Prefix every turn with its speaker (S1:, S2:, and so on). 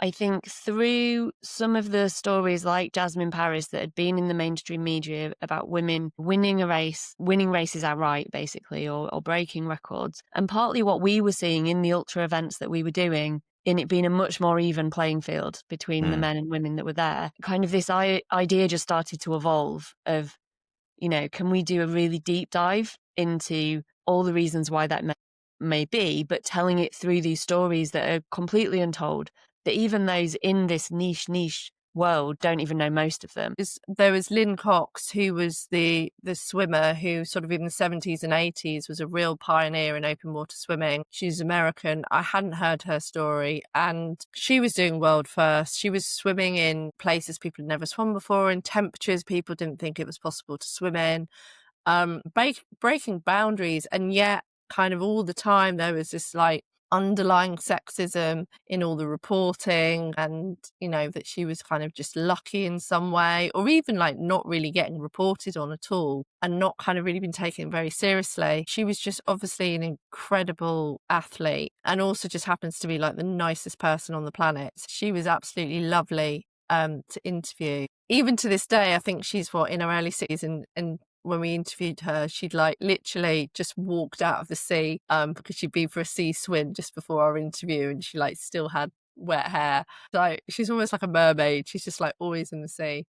S1: I think through some of the stories like Jasmine Paris that had been in the mainstream media about women winning a race, winning races outright, basically, or breaking records, and partly what we were seeing in the ultra events that we were doing, in it being a much more even playing field between the men and women that were there, kind of this idea just started to evolve of, can we do a really deep dive into all the reasons why that may be, but telling it through these stories that are completely untold, that even those in this niche world don't even know most of them.
S2: There was Lynn Cox, who was the swimmer who sort of in the 70s and 80s was a real pioneer in open water swimming. She's American. I hadn't heard her story, and she was doing world first. She was swimming in places people had never swum before, in temperatures people didn't think it was possible to swim in, breaking boundaries. And yet kind of all the time there was this like underlying sexism in all the reporting, and that she was kind of just lucky in some way, or even like not really getting reported on at all and not kind of really been taken very seriously. She was just obviously an incredible athlete, and also just happens to be like the nicest person on the planet. She was absolutely lovely to interview. Even to this day, I think she's in her early 60s, and when we interviewed her, she'd like literally just walked out of the sea because she'd been for a sea swim just before our interview, and she like still had wet hair. So she's almost like a mermaid. She's just like always in the sea.